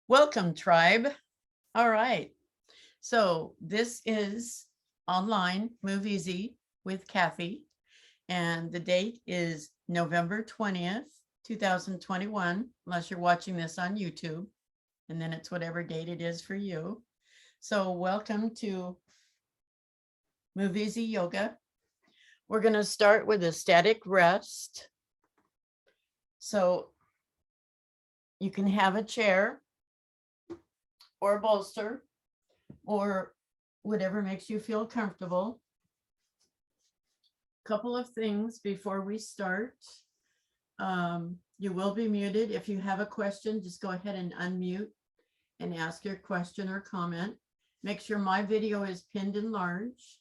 Welcome, tribe. All right. So this is online Move Easy with Kathy, and the date is November 20th, 2021, unless you're watching this on YouTube, and then it's whatever date it is for you. So welcome to Move Easy Yoga. We're going to start with a static rest. So you can have a chair or a bolster or whatever makes you feel comfortable. Couple of things before we start. You will be muted. If you have a question, just go ahead and unmute and ask your question or comment. Make sure my video is pinned and large.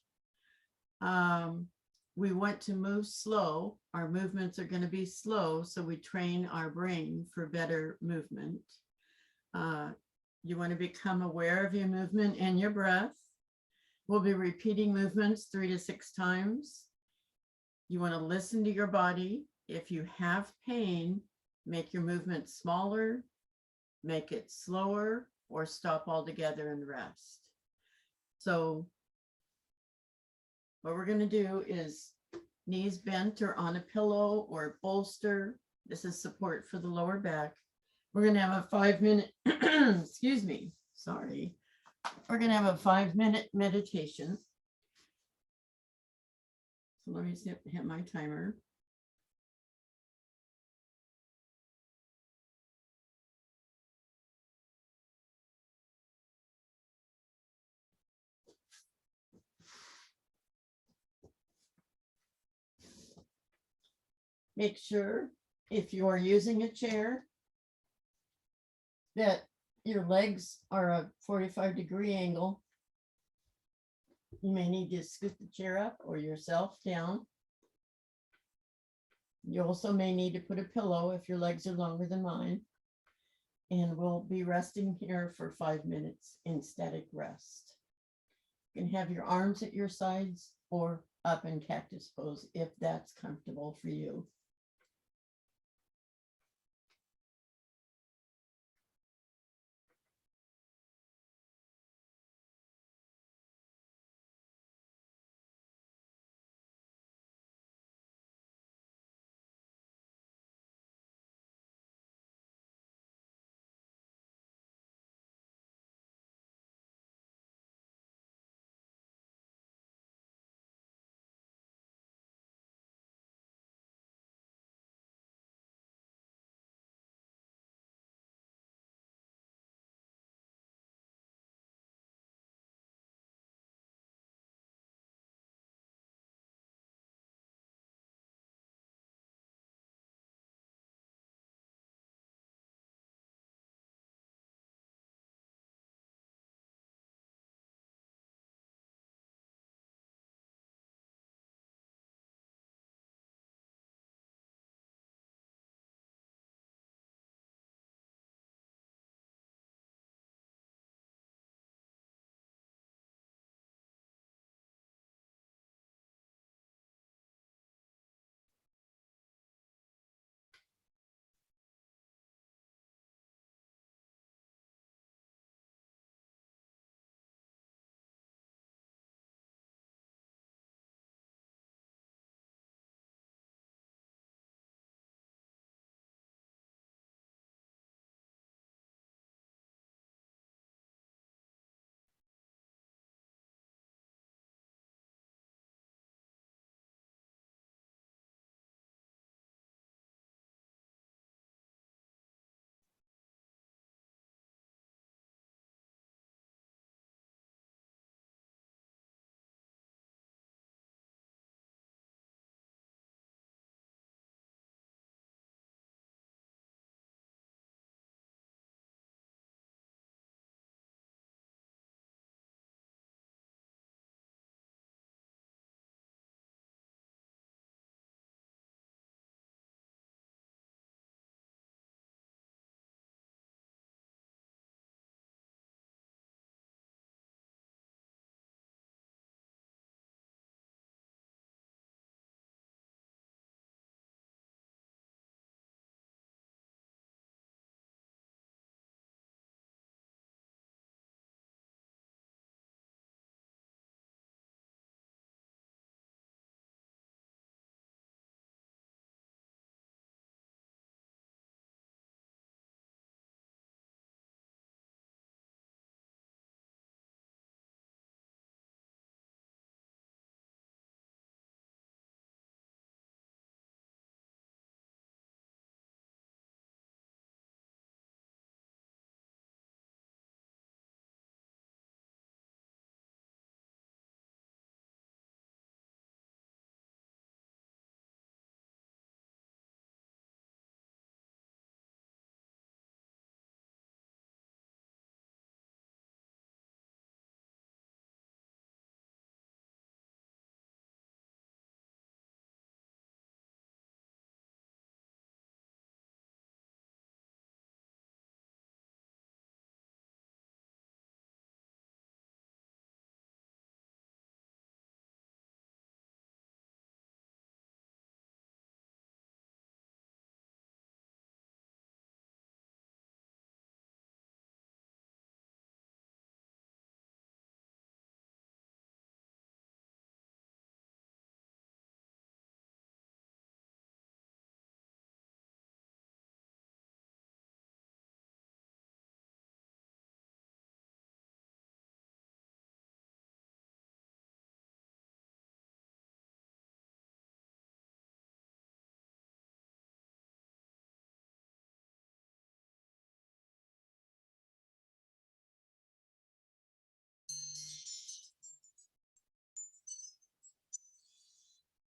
We want to move slow. Our movements are going to be slow, so we train our brain for better movement. You want to become aware of your movement and your breath. We'll be repeating movements 3 to 6 times. You want to listen to your body. If you have pain, make your movement smaller, make it slower, or stop altogether and rest. So what we're going to do is knees bent or on a pillow or bolster. This is support for the lower back. We're going to have a 5-minute, excuse me, sorry. We're going to have a 5-minute meditation. So let me hit my timer. Make sure if you are using a chair that your legs are a 45-degree angle. You may need to scoot the chair up or yourself down. You also may need to put a pillow if your legs are longer than mine. And we'll be resting here for 5 minutes in static rest. You can have your arms at your sides or up in cactus pose if that's comfortable for you.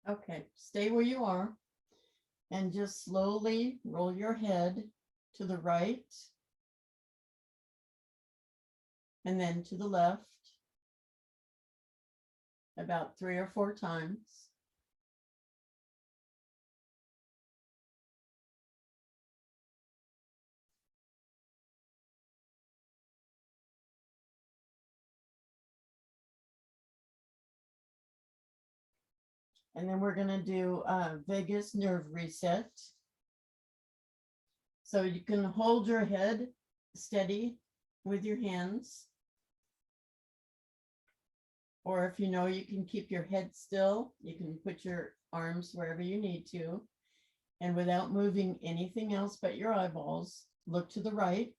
Okay, stay where you are and just slowly roll your head to the right and then to the left about 3 or 4 times. And then we're going to do vagus nerve reset. So you can hold your head steady with your hands. Or if you know you can keep your head still, you can put your arms wherever you need to. And without moving anything else but your eyeballs, look to the right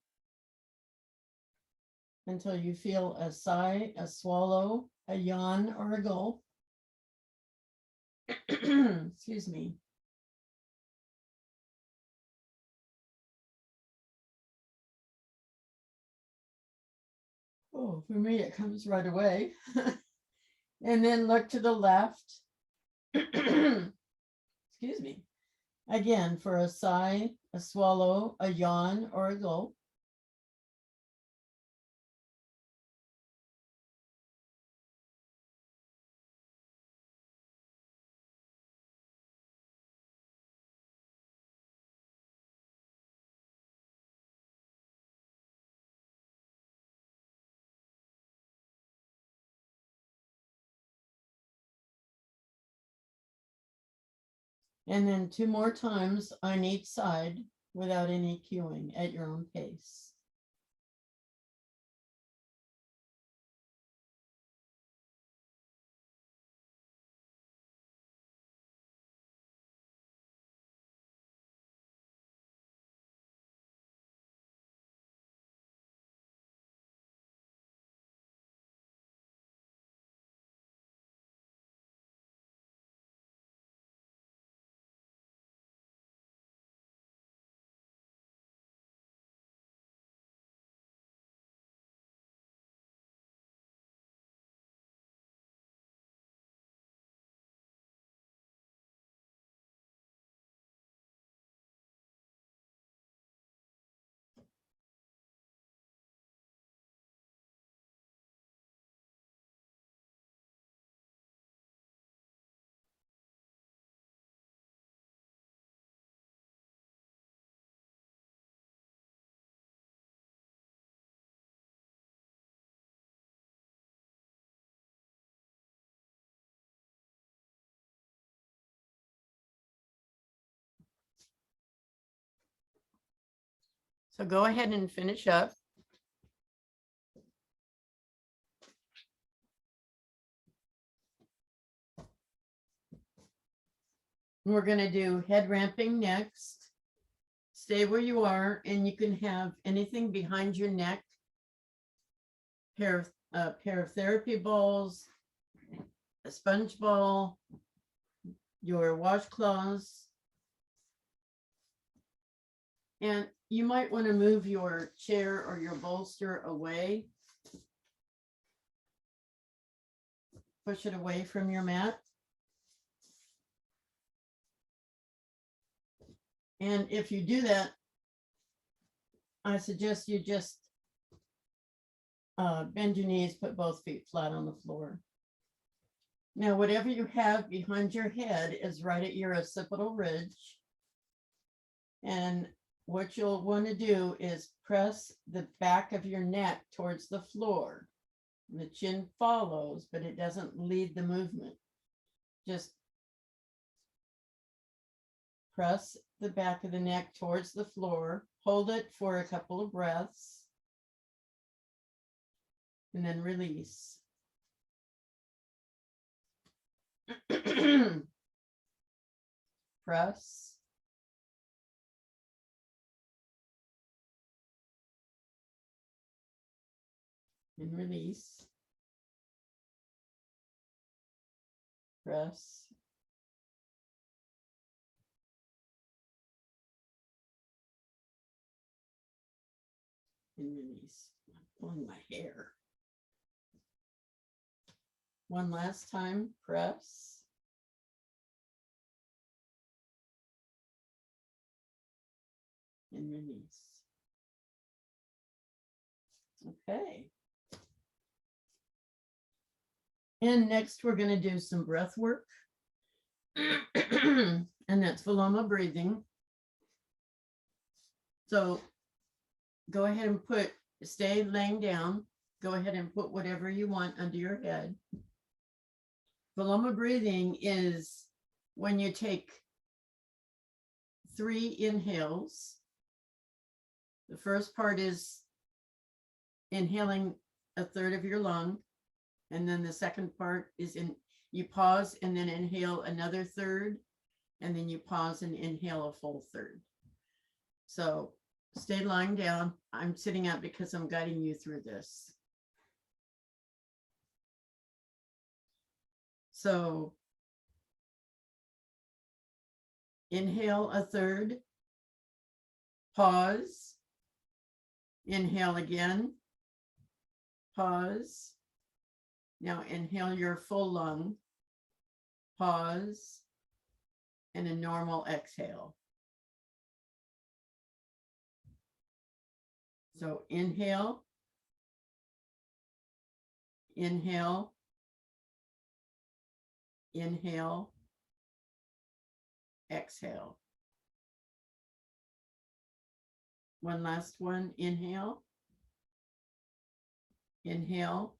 until you feel a sigh, a swallow, a yawn, or a gulp. Excuse me. Oh, for me, it comes right away. And then look to the left. Excuse me. Again, for a sigh, a swallow, a yawn, or a gulp. And then 2 more times on each side without any cueing at your own pace. So go ahead and finish up. We're going to do head ramping next. Stay where you are, and you can have anything behind your neck, pair of therapy balls, a sponge ball, your washcloths, and you might want to move your chair or your bolster away. Push it away from your mat. And if you do that, I suggest you just bend your knees, put both feet flat on the floor. Now, whatever you have behind your head is right at your occipital ridge. And what you'll want to do is press the back of your neck towards the floor. The chin follows, but it doesn't lead the movement. Just press the back of the neck towards the floor, hold it for a couple of breaths, and then release. Press. And release. Press. And release. I'm pulling my hair. One last time, press. and release. Okay. And next we're going to do some breath work. And that's Viloma breathing. So go ahead and stay laying down. Go ahead and put whatever you want under your head. Viloma breathing is when you take 3 inhales. The first part is inhaling a third of your lung. And then the second part is you pause and then inhale another third. And then you pause and inhale a full third. So stay lying down. I'm sitting up because I'm guiding you through this. So inhale a third, pause, inhale again, pause. Now inhale your full lung, pause, and a normal exhale. So inhale, inhale, inhale, exhale. One last one, inhale, inhale,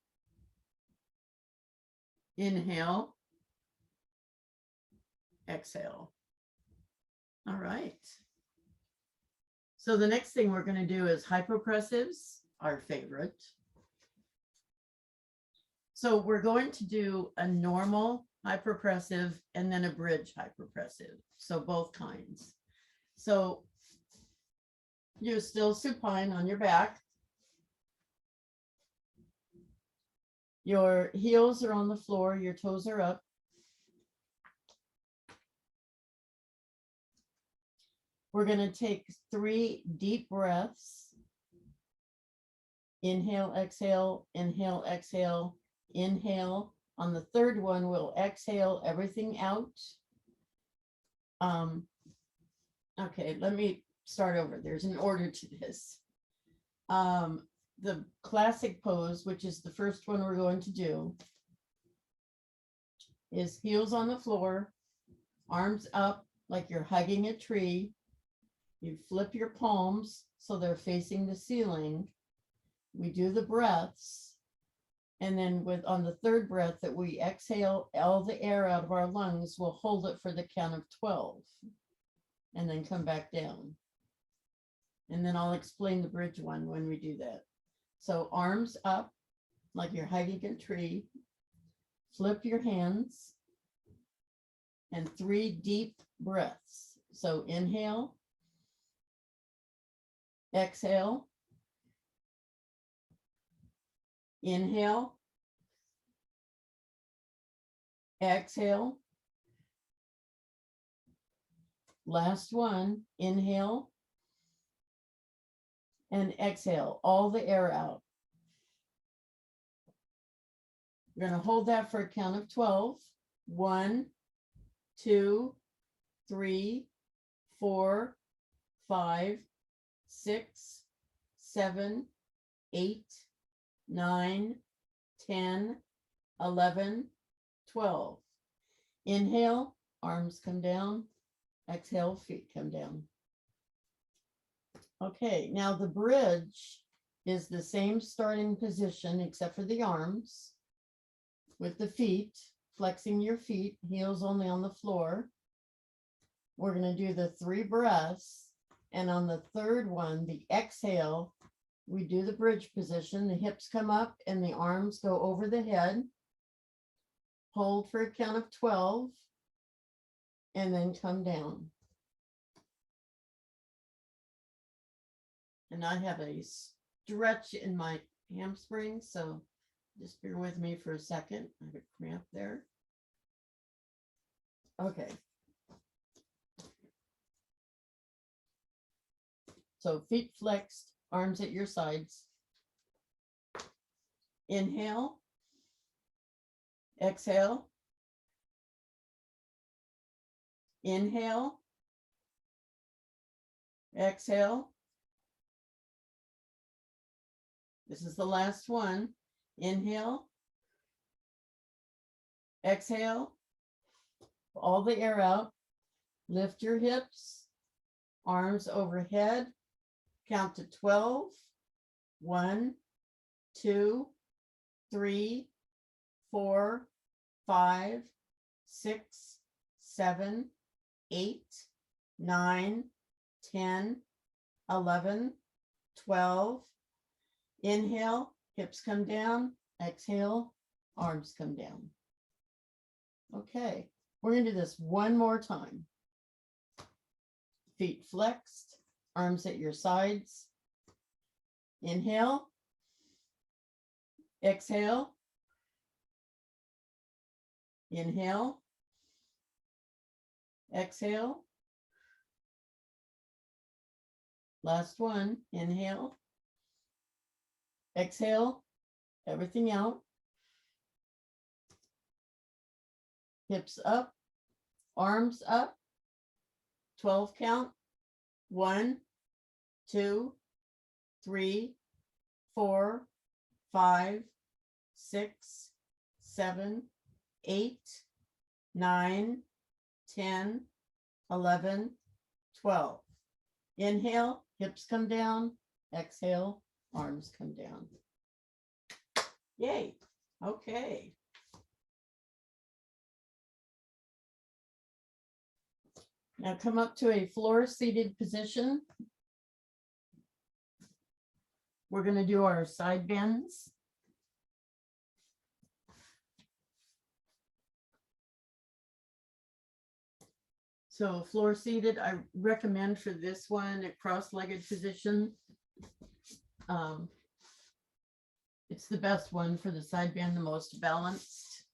inhale, exhale. All right. So the next thing we're going to do is hypopressives, our favorite. So we're going to do a normal hypopressive and then a bridge hypopressive. So both kinds. So you're still supine on your back. Your heels are on the floor, your toes are up. We're going to take 3 deep breaths. Inhale, exhale, inhale, exhale, inhale. On the third one, we'll exhale everything out. Okay, let me start over. There's an order to this. The classic pose, which is the first one we're going to do, is heels on the floor, arms up like you're hugging a tree. You flip your palms so they're facing the ceiling. We do the breaths. And then on the third breath that we exhale all the air out of our lungs, we'll hold it for the count of 12 and then come back down. And then I'll explain the bridge one when we do that. So arms up like you're hugging a tree. Flip your hands and 3 deep breaths. So inhale, exhale, inhale, exhale. Last one, inhale and exhale all the air out. We're going to hold that for a count of 12. 1, 2, 3, 4, 5, 6, 7, 8, 9, 10, 11, 12. Inhale, arms come down. Exhale, feet come down. Okay, now the bridge is the same starting position except for the arms with the feet, flexing your feet, heels only on the floor. We're going to do the 3 breaths. And on the third one, the exhale, we do the bridge position. The hips come up and the arms go over the head. Hold for a count of 12 and then come down. And I have a stretch in my hamstring, so just bear with me for a second. I have a cramp there. Okay. So feet flexed, arms at your sides. Inhale, exhale, inhale, Exhale. This is the last one. Inhale. Exhale. All the air out. Lift your hips, arms overhead. Count to 12. 1, 2, 3, 4, 5, 6, 7, 8, 9, 10, 11, 12. Inhale, hips come down. Exhale, arms come down. Okay, we're going to do this one more time. Feet flexed, arms at your sides. Inhale. Exhale. Inhale. Exhale. Last one. Inhale. Exhale. Everything out. Hips up. Arms up. 12 count. 1, 2, 3, 4, 5, 6, 7, 8, 9, 10, 11, 12. Inhale, hips come down. Exhale, arms come down. Yay. Okay. Now come up to a floor seated position. We're going to do our side bends. So floor seated, I recommend for this one a cross-legged position. It's the best one for the side bend, the most balanced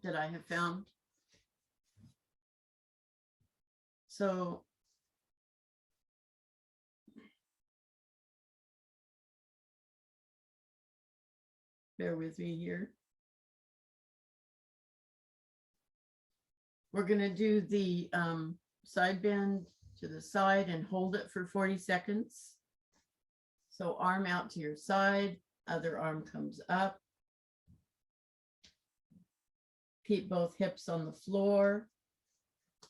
that I have found. So bear with me here. We're going to do the side bend to the side and hold it for 40 seconds. So arm out to your side, other arm comes up. Keep both hips on the floor.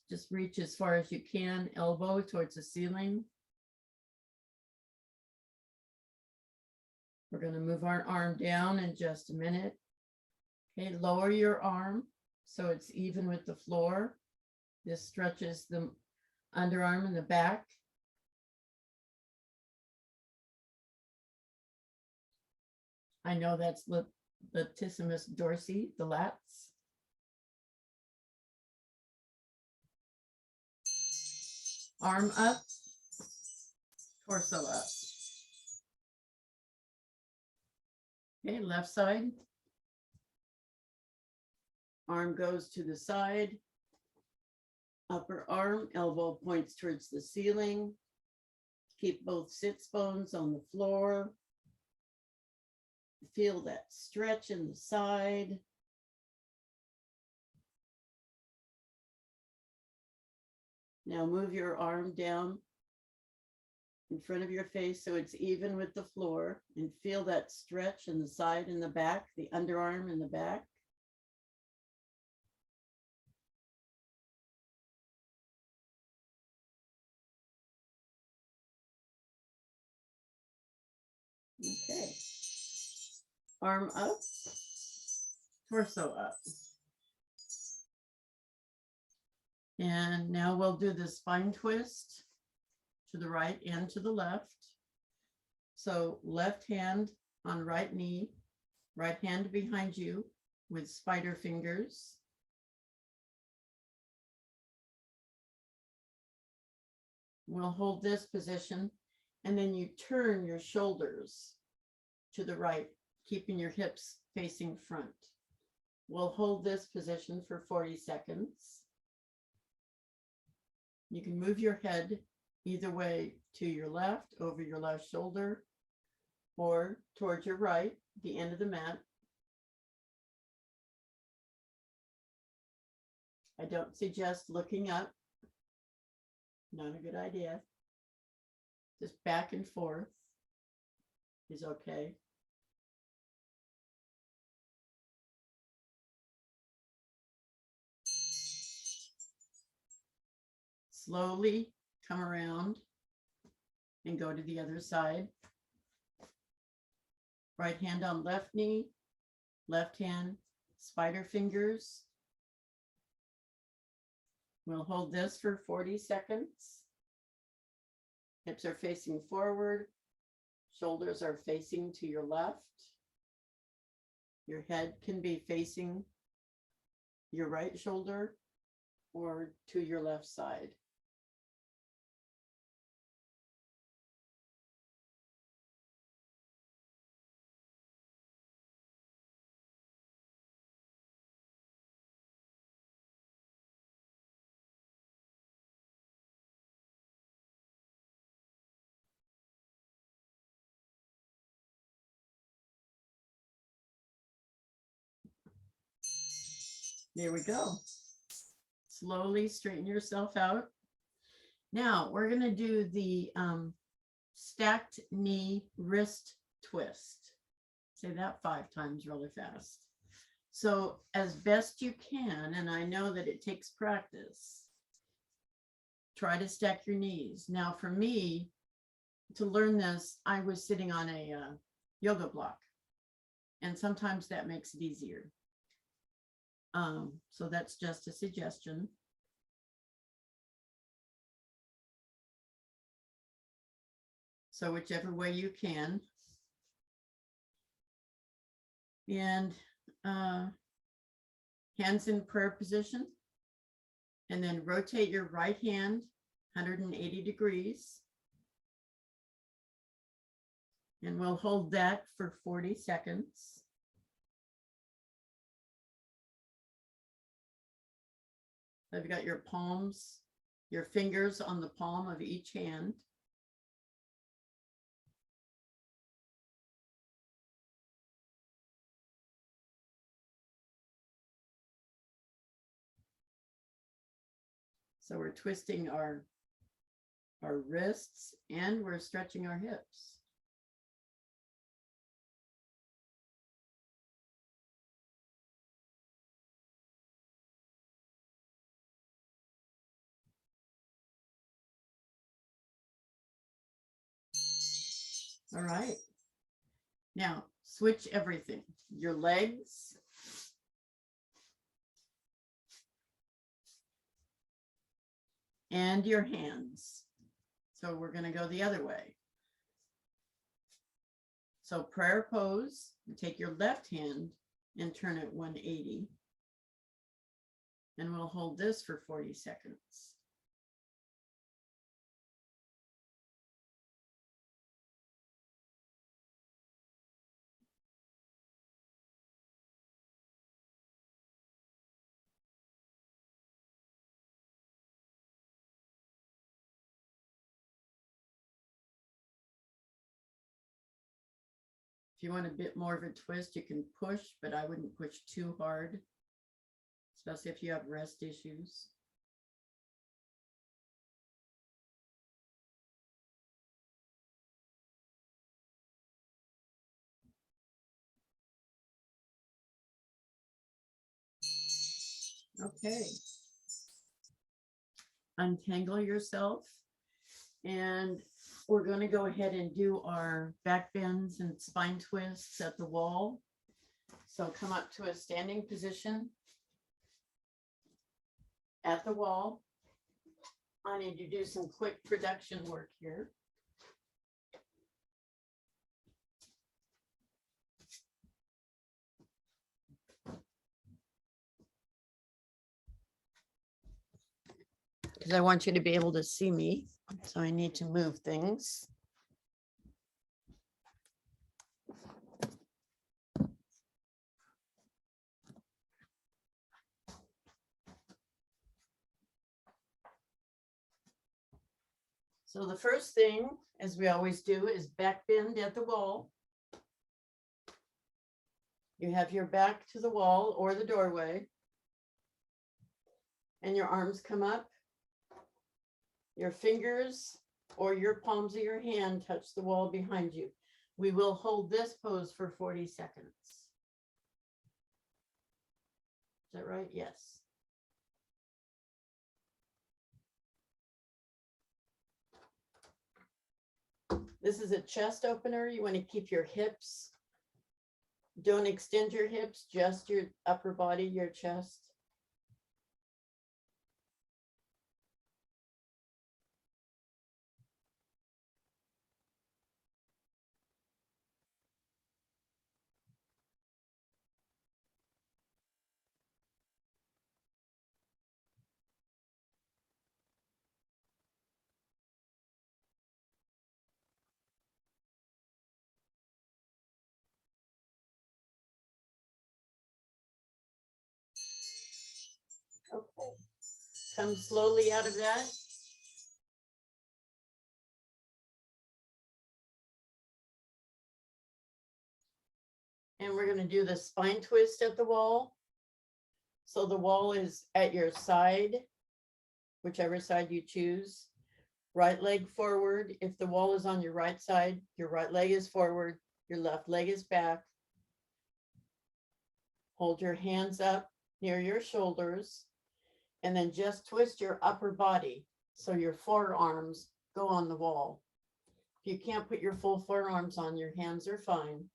Just reach as far as you can, elbow towards the ceiling. We're going to move our arm down in just a minute. Okay, lower your arm so it's even with the floor. This stretches the underarm and the back. I know that's latissimus dorsi, the lats. Arm up, torso up. Okay, left side. Arm goes to the side. Upper arm, elbow points towards the ceiling. Keep both sits bones on the floor. Feel that stretch in the side. Now move your arm down in front of your face so it's even with the floor, and feel that stretch in the side and the back, the underarm and the back. Okay. Arm up, torso up. And now we'll do the spine twist to the right and to the left. So left hand on right knee, right hand behind you with spider fingers. We'll hold this position, and then you turn your shoulders to the right, keeping your hips facing front. We'll hold this position for 40 seconds. You can move your head either way, to your left, over your left shoulder, or towards your right, the end of the mat. I don't suggest looking up. Not a good idea. Just back and forth is okay. Slowly come around and go to the other side. Right hand on left knee, left hand, spider fingers. We'll hold this for 40 seconds. Hips are facing forward. Shoulders are facing to your left. Your head can be facing your right shoulder or to your left side. There we go. Slowly straighten yourself out. Now we're going to do the stacked knee wrist twist. Say that 5 times really fast. So as best you can, and I know that it takes practice, try to stack your knees. Now for me, to learn this, I was sitting on a yoga block, and sometimes that makes it easier. So that's just a suggestion. So whichever way you can. And hands in prayer position. And then rotate your right hand 180 degrees. And we'll hold that for 40 seconds. So you've got your palms, your fingers on the palm of each hand. So we're twisting our wrists and we're stretching our hips. All right. Now switch everything. Your legs. And your hands. So we're going to go the other way. So prayer pose, you take your left hand and turn it 180. And we'll hold this for 40 seconds. If you want a bit more of a twist, you can push, but I wouldn't push too hard, especially if you have rest issues. Okay. Untangle yourself. And we're going to go ahead and do our back bends and spine twists at the wall. So come up to a standing position at the wall. I need to do some quick production work here. Because I want you to be able to see me. So I need to move things. So the first thing, as we always do, is back bend at the wall. You have your back to the wall or the doorway. And your arms come up. Your fingers or your palms of your hand touch the wall behind you. We will hold this pose for 40 seconds. Is that right? Yes. This is a chest opener. You want to keep your hips. Don't extend your hips, just your upper body, your chest. Okay. Come slowly out of that. And we're going to do the spine twist at the wall. So the wall is at your side, whichever side you choose. Right leg forward. If the wall is on your right side, your right leg is forward, your left leg is back. Hold your hands up near your shoulders, and then just twist your upper body so your forearms go on the wall. If you can't put your full forearms on, your hands are fine.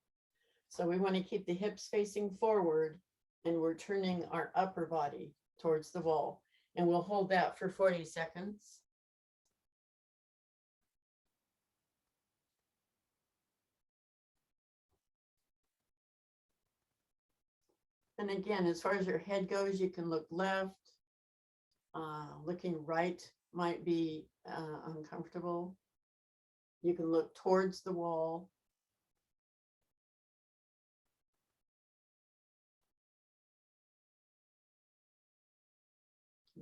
So we want to keep the hips facing forward, and we're turning our upper body towards the wall. And we'll hold that for 40 seconds. And again, as far as your head goes, you can look left. Looking right might be uncomfortable. You can look towards the wall.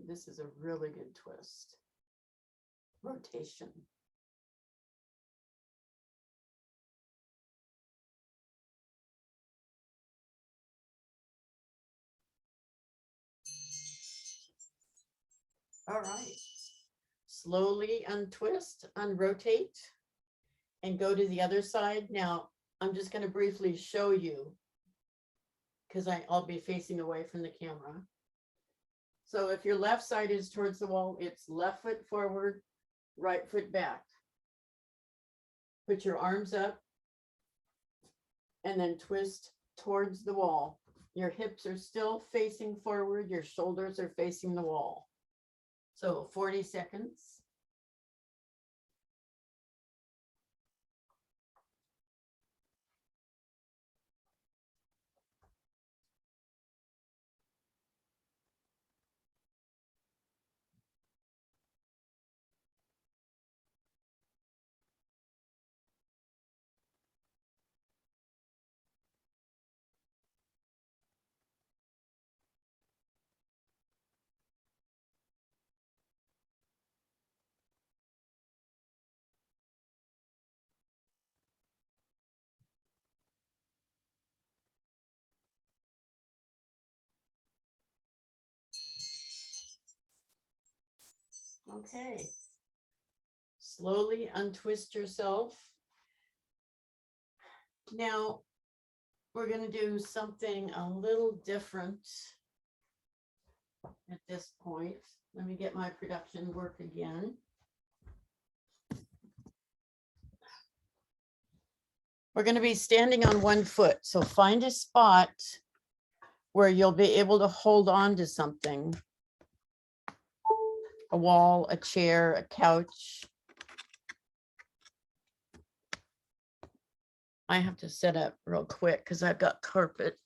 This is a really good twist. Rotation. All right. Slowly untwist, unrotate, and go to the other side. Now, I'm just going to briefly show you because I'll be facing away from the camera. So if your left side is towards the wall, it's left foot forward, right foot back. Put your arms up and then twist towards the wall. Your hips are still facing forward. Your shoulders are facing the wall. So 40 seconds. Okay. Slowly untwist yourself. Now, we're going to do something a little different at this point. Let me get my production work again. We're going to be standing on one foot. So find a spot where you'll be able to hold on to something. A wall, a chair, a couch. I have to set up real quick because I've got carpet.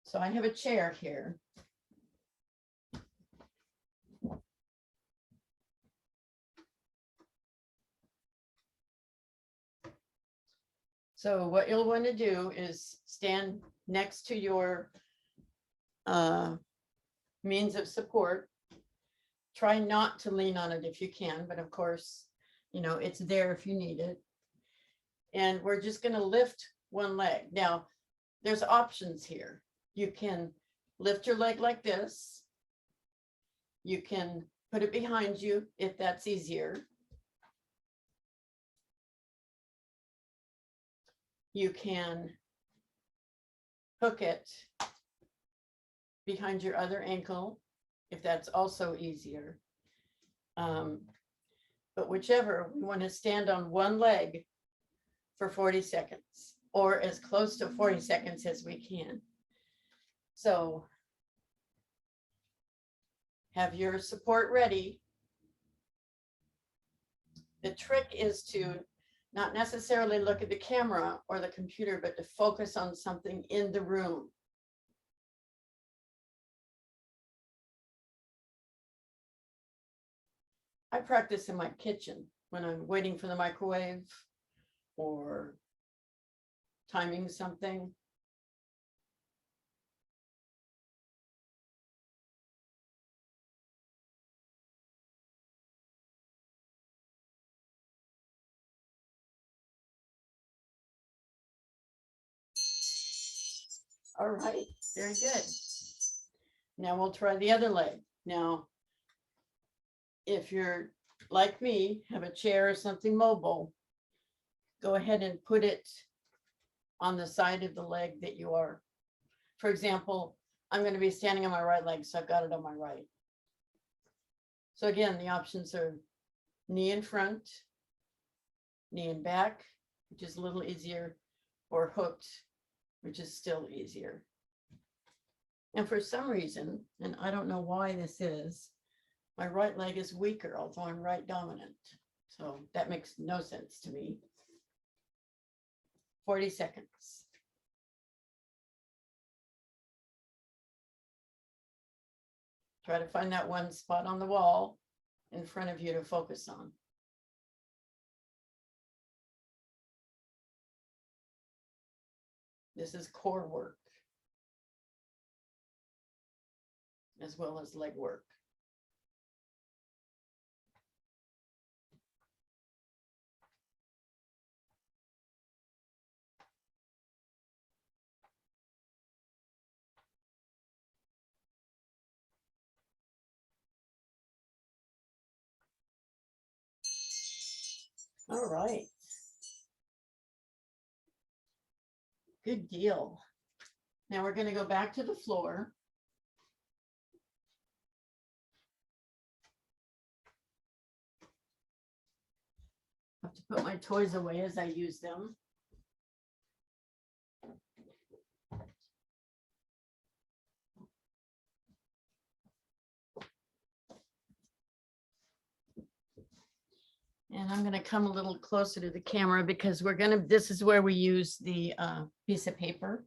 So I have a chair here. So what you'll want to do is stand next to your means of support. Try not to lean on it if you can, but of course, you know, it's there if you need it. And we're just going to lift one leg. Now, there's options here. You can lift your leg like this. You can put it behind you if that's easier. You can hook it behind your other ankle if that's also easier. But whichever, we want to stand on one leg for 40 seconds or as close to 40 seconds as we can. So have your support ready. The trick is to not necessarily look at the camera or the computer, but to focus on something in the room. I practice in my kitchen when I'm waiting for the microwave or timing something. All right, very good. Now we'll try the other leg. Now, if you're like me, have a chair or something mobile, go ahead and put it on the side of the leg that you are. For example, I'm going to be standing on my right leg, so I've got it on my right. So again, the options are knee in front, knee in back, which is a little easier, or hooked, which is still easier. And for some reason, and I don't know why this is, my right leg is weaker, although I'm right dominant. So that makes no sense to me. 40 seconds. Try to find that one spot on the wall in front of you to focus on. This is core work as well as leg work. All right. Good deal. Now we're going to go back to the floor. I have to put my toys away as I use them. And I'm going to come a little closer to the camera because we're going to, this is where we use the piece of paper.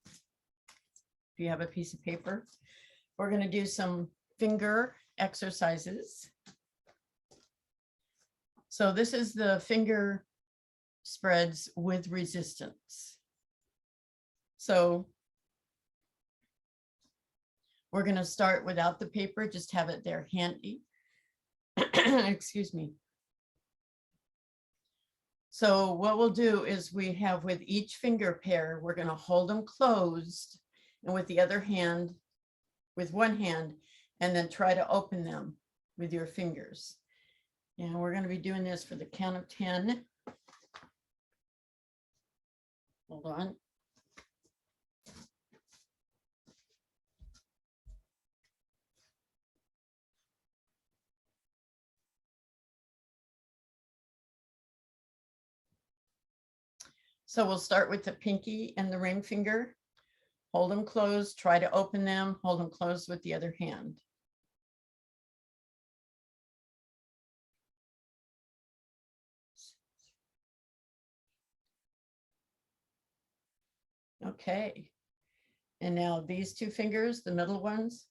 If you have a piece of paper, we're going to do some finger exercises. So this is the finger spreads with resistance. So we're going to start without the paper, just have it there handy. Excuse me. So what we'll do is we have with each finger pair, we're going to hold them closed and with the other hand, with one hand, and then try to open them with your fingers. And we're going to be doing this for the count of 10. Hold on. So we'll start with the pinky and the ring finger. Hold them closed, try to open them, hold them closed with the other hand. Okay. And now these two fingers, the middle ones,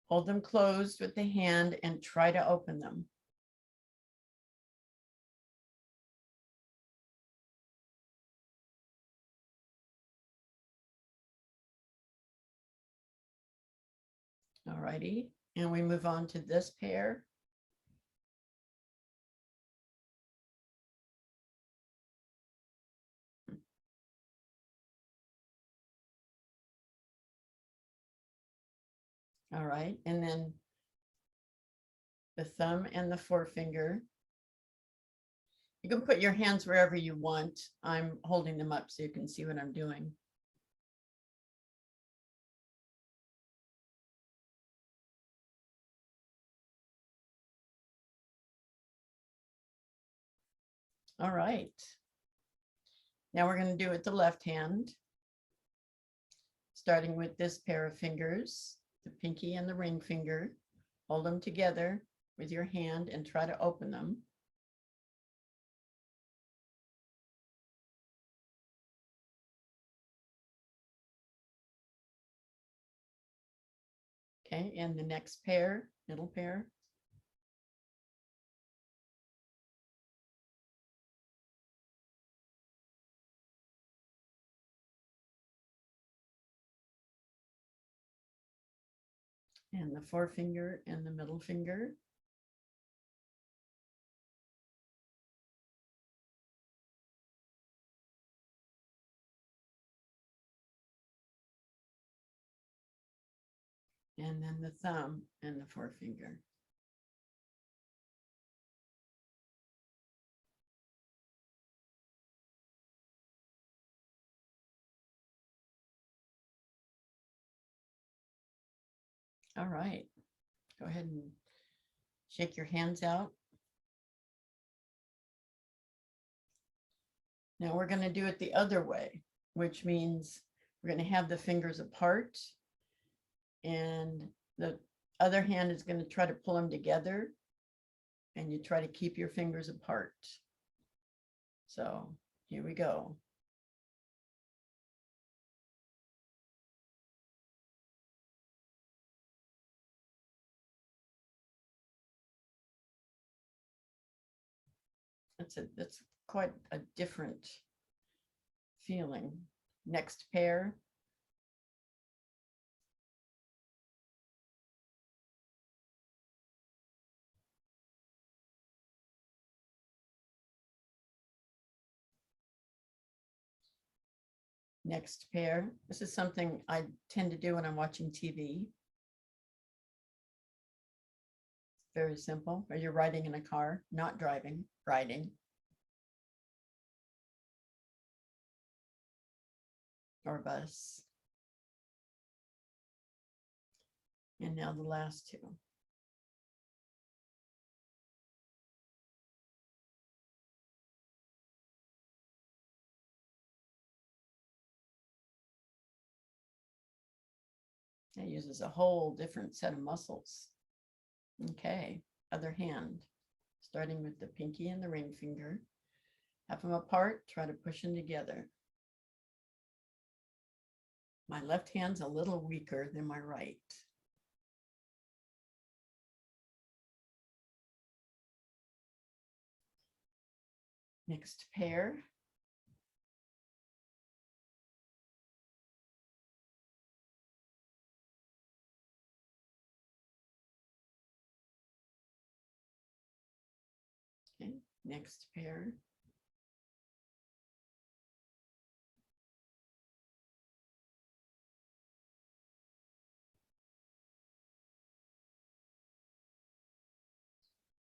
hold them closed with the hand and try to open them. All righty. And we move on to this pair. All right, and then the thumb and the forefinger. You can put your hands wherever you want. I'm holding them up so you can see what I'm doing. All right. Now we're going to do it the left hand, starting with this pair of fingers, the pinky and the ring finger. Hold them together with your hand and try to open them. Okay, and the next pair, middle pair. And the forefinger and the middle finger. And then the thumb and the forefinger. All right, go ahead and shake your hands out. Now we're going to do it the other way, which means we're going to have the fingers apart and the other hand is going to try to pull them together and you try to keep your fingers apart. So here we go. That's quite a different feeling. Next pair. Next pair. This is something I tend to do when I'm watching TV. Very simple. Or you're riding in a car, not driving, riding. Or bus. And now the last two. That uses a whole different set of muscles. Okay, other hand, starting with the pinky and the ring finger. Have them apart, try to push them together. My left hand's a little weaker than my right. Next pair. Okay, next pair.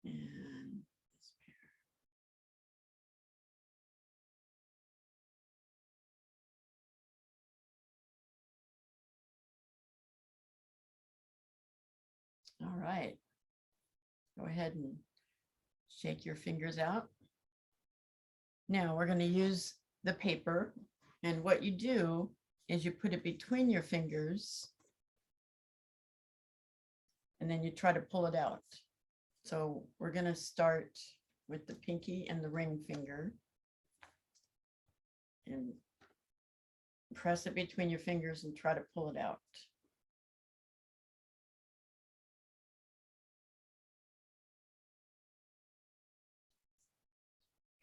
And this pair. All right. Go ahead and shake your fingers out. Now we're going to use the paper. And what you do is you put it between your fingers and then you try to pull it out. So we're going to start with the pinky and the ring finger and press it between your fingers and try to pull it out.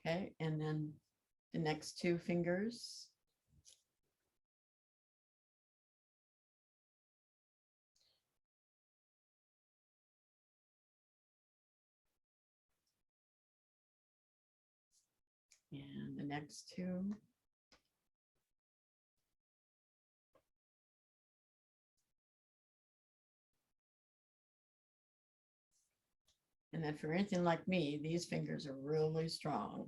Okay, and then the next two fingers. next two. And then for anything like me, these fingers are really strong.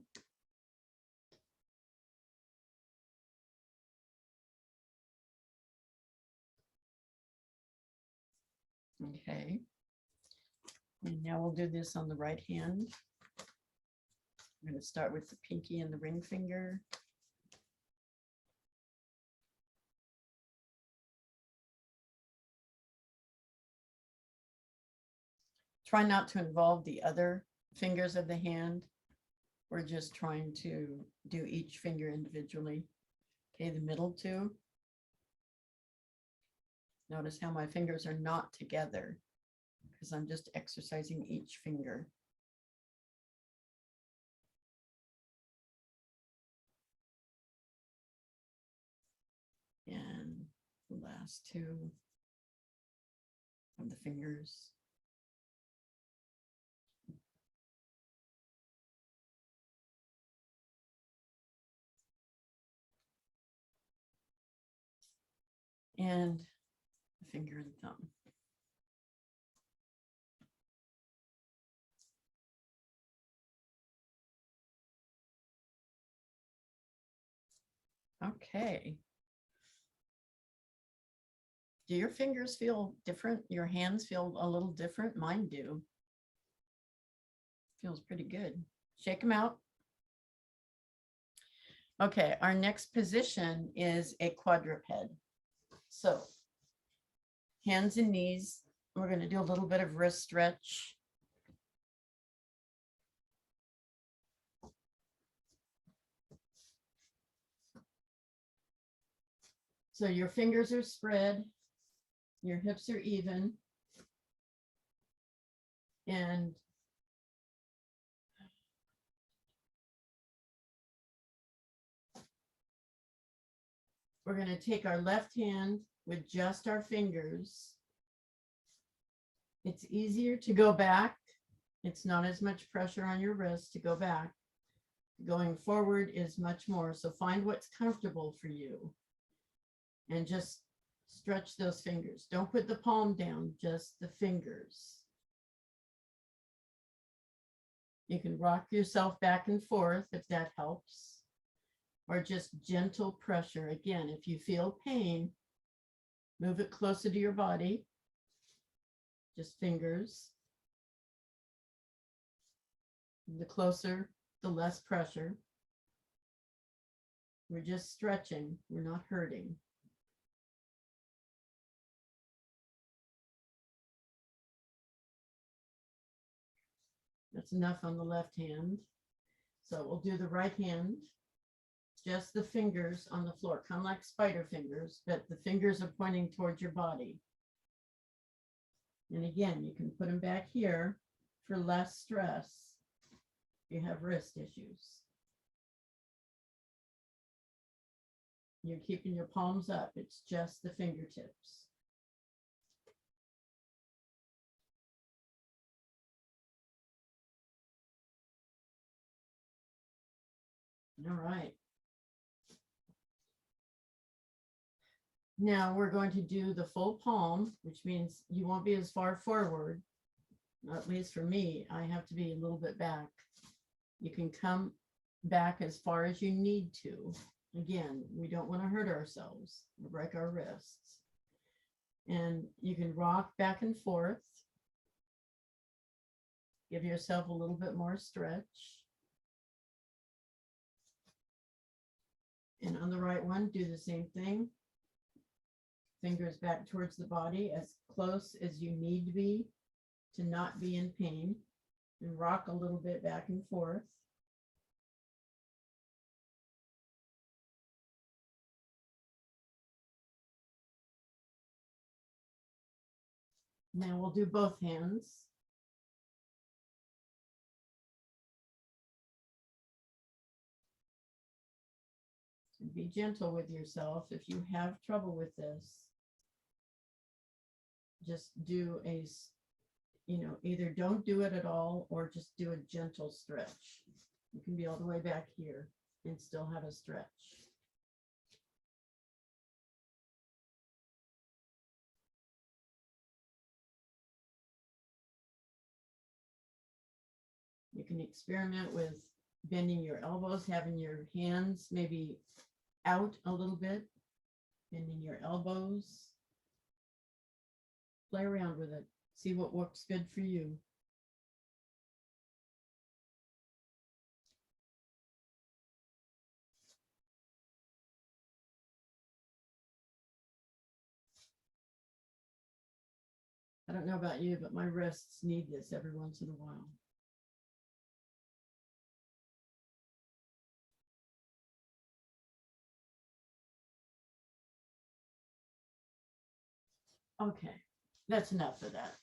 Okay. And now we'll do this on the right hand. I'm going to start with the pinky and the ring finger. Try not to involve the other fingers of the hand. We're just trying to do each finger individually. Okay, the middle two. Notice how my fingers are not together because I'm just exercising each finger. And the last two of the fingers. And the finger and thumb. Okay. Do your fingers feel different? Your hands feel a little different? Mine do. Feels pretty good. Shake them out. Okay, our next position is a quadruped. So hands and knees. We're going to do a little bit of wrist stretch. So your fingers are spread, your hips are even, and we're going to take our left hand with just our fingers. It's easier to go back. It's not as much pressure on your wrist to go back. Going forward is much more. So find what's comfortable for you and just stretch those fingers. Don't put the palm down, just the fingers. You can rock yourself back and forth if that helps, or just gentle pressure. Again, if you feel pain, move it closer to your body. Just fingers. The closer, the less pressure. We're just stretching. We're not hurting. That's enough on the left hand. So we'll do the right hand. Just the fingers on the floor, kind of like spider fingers, but the fingers are pointing towards your body. And again, you can put them back here for less stress if you have wrist issues. You're keeping your palms up. It's just the fingertips. All right. Now we're going to do the full palm, which means you won't be as far forward. At least for me, I have to be a little bit back. You can come back as far as you need to. Again, we don't want to hurt ourselves or break our wrists. And you can rock back and forth. Give yourself a little bit more stretch. And on the right one, do the same thing. Fingers back towards the body as close as you need to be to not be in pain, and rock a little bit back and forth. Now we'll do both hands. And be gentle with yourself. If you have trouble with this, just do a, either don't do it at all or just do a gentle stretch. You can be all the way back here. and still have a stretch. You can experiment with bending your elbows, having your hands maybe out a little bit, bending your elbows. Play around with it. See what works good for you. I don't know about you, but my wrists need this every once in a while. Okay, that's enough of that.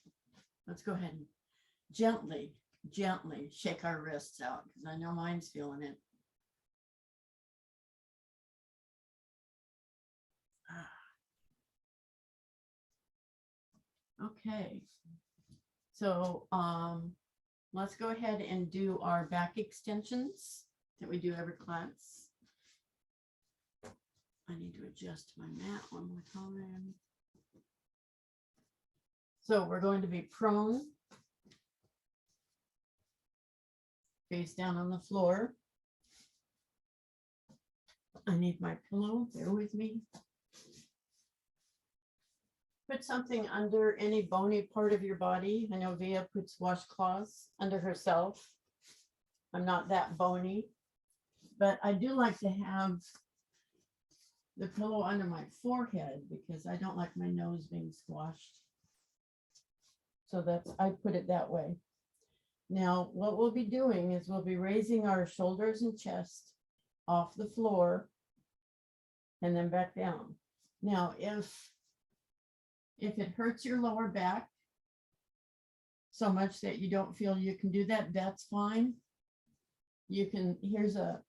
Let's go ahead and gently shake our wrists out because I know mine's feeling it. Okay, so let's go ahead and do our back extensions that we do every class. I need to adjust my mat one more time. So we're going to be prone, face down on the floor. I need my pillow, bear with me. Put something under any bony part of your body. I know Via puts washcloths under herself. I'm not that bony, but I do like to have the pillow under my forehead because I don't like my nose being squashed. So I put it that way. Now, what we'll be doing is we'll be raising our shoulders and chest off the floor and then back down. Now, if it hurts your lower back so much that you don't feel you can do that, that's fine. You can, here's a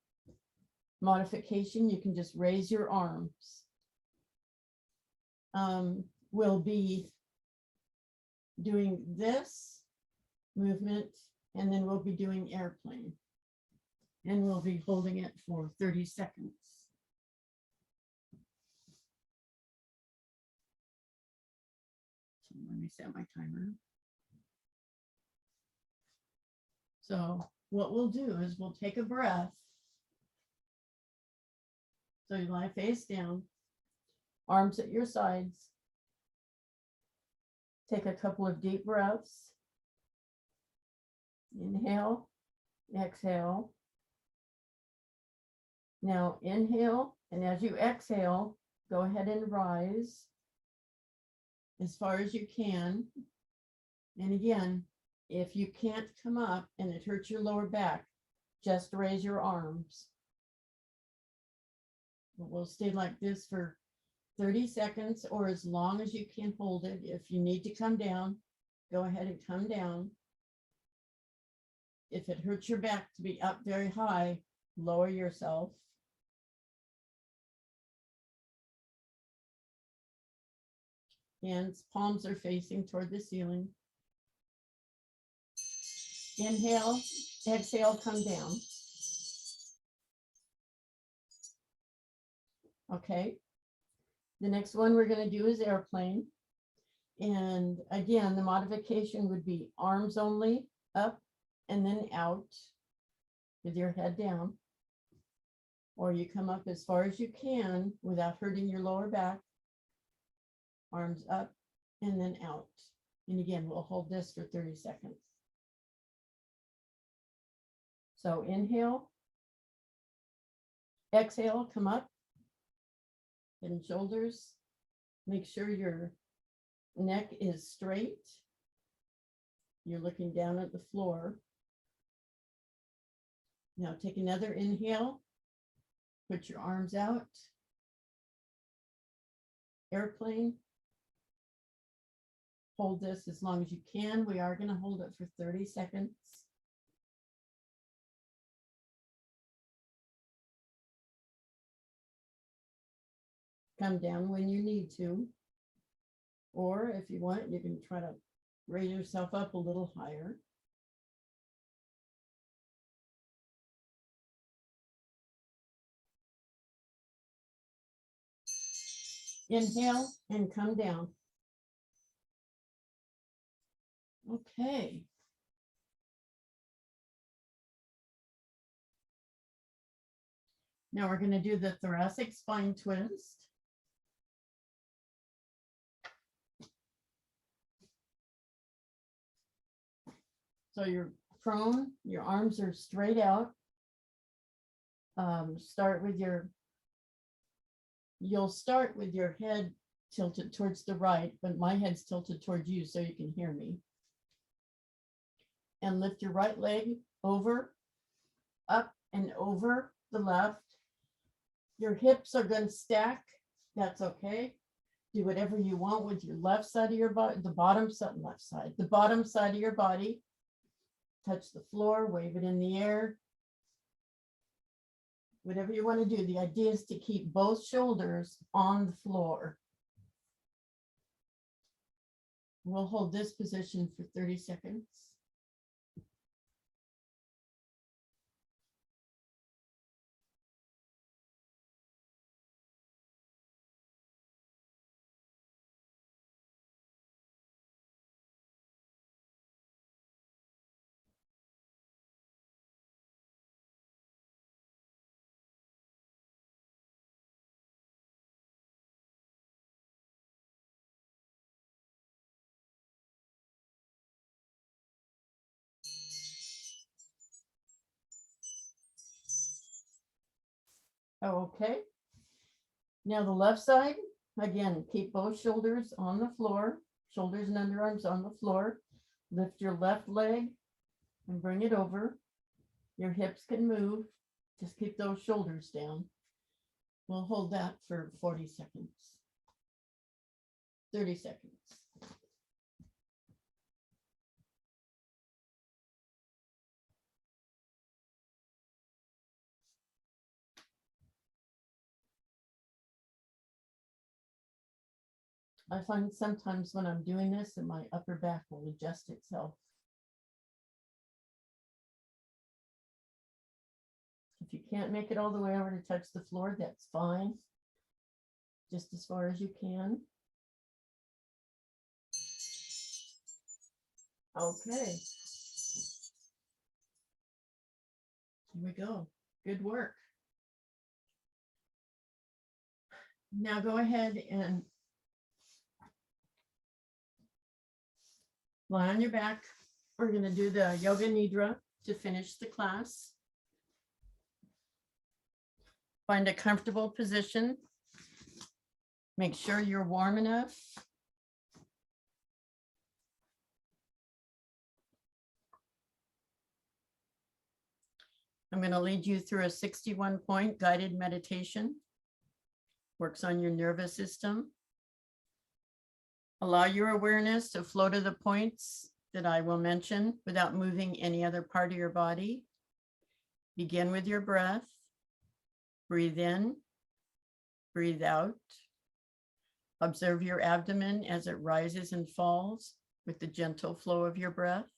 modification. You can just raise your arms. We'll be doing this movement, and then we'll be doing airplane. And we'll be holding it for 30 seconds. Let me set my timer. So what we'll do is we'll take a breath. So you lie face down, arms at your sides. Take a couple of deep breaths. Inhale, exhale. Now inhale, and as you exhale, go ahead and rise as far as you can. And again, if you can't come up and it hurts your lower back, just raise your arms. But we'll stay like this for 30 seconds or as long as you can hold it. If you need to come down, go ahead and come down. If it hurts your back to be up very high, lower yourself. Hands, palms are facing toward the ceiling. Inhale, exhale, come down. Okay. The next one we're going to do is airplane. And again, the modification would be arms only, up and then out with your head down. Or you come up as far as you can without hurting your lower back. Arms up and then out. And again, we'll hold this for 30 seconds. So inhale, exhale, come up, head and shoulders. Make sure your neck is straight. You're looking down at the floor. Now take another inhale, put your arms out. Airplane. Hold this as long as you can. We are going to hold it for 30 seconds. Come down when you need to. Or if you want, you can try to raise yourself up a little higher. Inhale and come down. Okay. Now we're going to do the thoracic spine twist. So you're prone, your arms are straight out. You'll start with your head tilted towards the right, but my head's tilted towards you so you can hear me. And lift your right leg over, up and over the left. Your hips are going to stack. That's okay. Do whatever you want with your left side of your body, the bottom side of your body. Touch the floor, wave it in the air. Whatever you want to do. The idea is to keep both shoulders on the floor. We'll hold this position for 30 seconds. Okay. Now the left side, again, keep both shoulders on the floor, shoulders and underarms on the floor. Lift your left leg and bring it over. Your hips can move. Just keep those shoulders down. We'll hold that for 40 seconds, 30 seconds. I find sometimes when I'm doing this and my upper back will adjust itself. If you can't make it all the way over to touch the floor, that's fine. Just as far as you can. Okay. Here we go. Good work. Now go ahead and lie on your back. We're going to do the Yoga Nidra to finish the class. Find a comfortable position. Make sure you're warm enough. I'm going to lead you through a 61-point guided meditation. Works on your nervous system. Allow your awareness to flow to the points that I will mention without moving any other part of your body. Begin with your breath. Breathe in, breathe out. Observe your abdomen as it rises and falls with the gentle flow of your breath.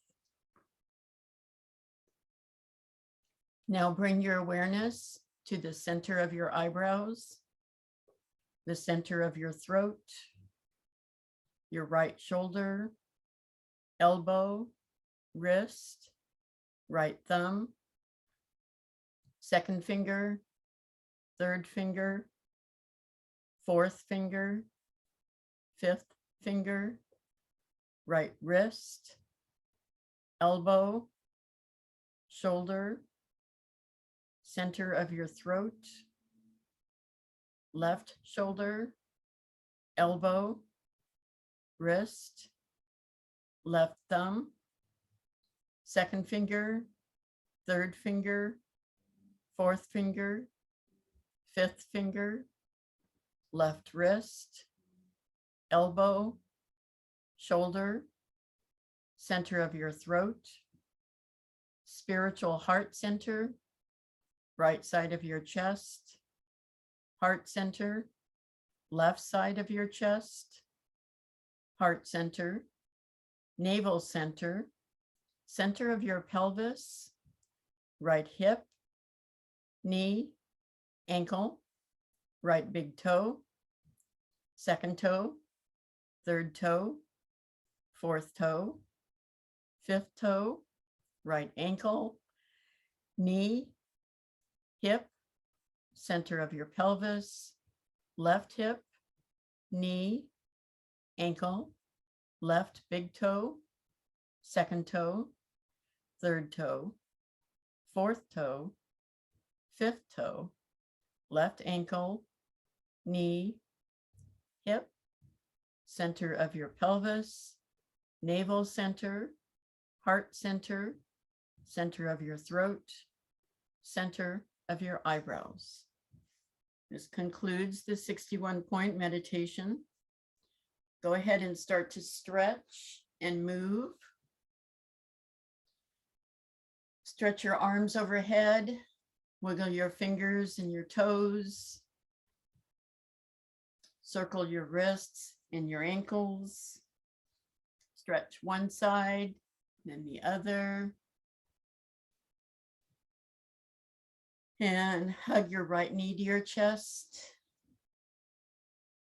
Now bring your awareness to the center of your eyebrows, the center of your throat, your right shoulder, elbow, wrist, right thumb, second finger, third finger, fourth finger, fifth finger, right wrist, elbow, shoulder, center of your throat, left shoulder, elbow, wrist, left thumb, second finger, third finger, fourth finger, fifth finger, left wrist, elbow, shoulder, center of your throat, spiritual heart center, right side of your chest, heart center, left side of your chest, heart center, navel center, center of your pelvis, right hip, knee, ankle, right big toe, second toe, third toe, fourth toe, fifth toe, right ankle, knee, hip, center of your pelvis, left hip, knee, ankle, left big toe, second toe, third toe, fourth toe, fifth toe, left ankle, knee, hip, center of your pelvis, navel center, heart center, center of your throat, center of your eyebrows. This concludes the 61-point meditation. Go ahead and start to stretch and move. Stretch your arms overhead, wiggle your fingers and your toes, circle your wrists and your ankles, stretch one side, then the other, and hug your right knee to your chest,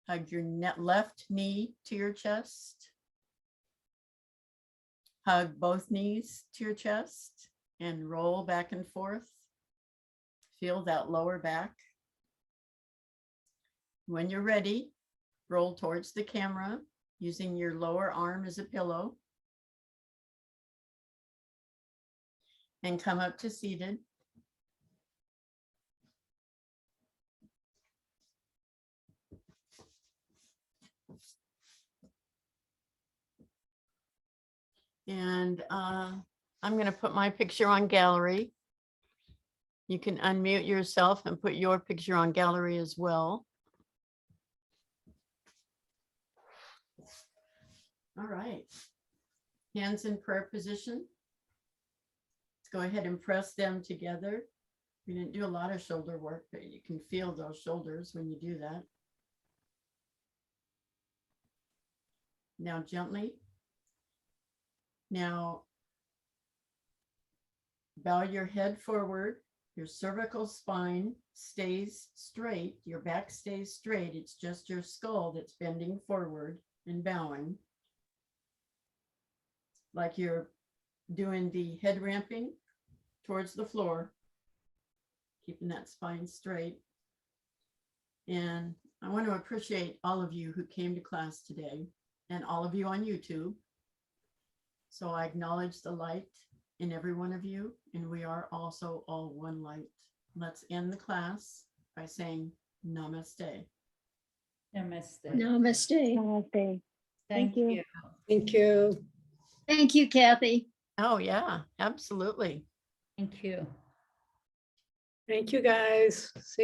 hug your left knee to your chest, hug both knees to your chest, and roll back and forth. Feel that lower back. When you're ready, roll towards the camera using your lower arm as a pillow. And come up to seated. And I'm going to put my picture on gallery. You can unmute yourself and put your picture on gallery as well. All right. Hands in prayer position. Let's go ahead and press them together. We didn't do a lot of shoulder work, but you can feel those shoulders when you do that. Now gently. Now bow your head forward. Your cervical spine stays straight. Your back stays straight. It's just your skull that's bending forward and bowing. Like you're doing the head ramping towards the floor, keeping that spine straight. And I want to appreciate all of you who came to class today and all of you on YouTube. So I acknowledge the light in every one of you, and we are also all one light. Let's end the class by saying namaste. Namaste. Namaste. Namaste. Thank you. Thank you. Thank you, Kathy. Oh yeah, absolutely. Thank you. Thank you, guys. See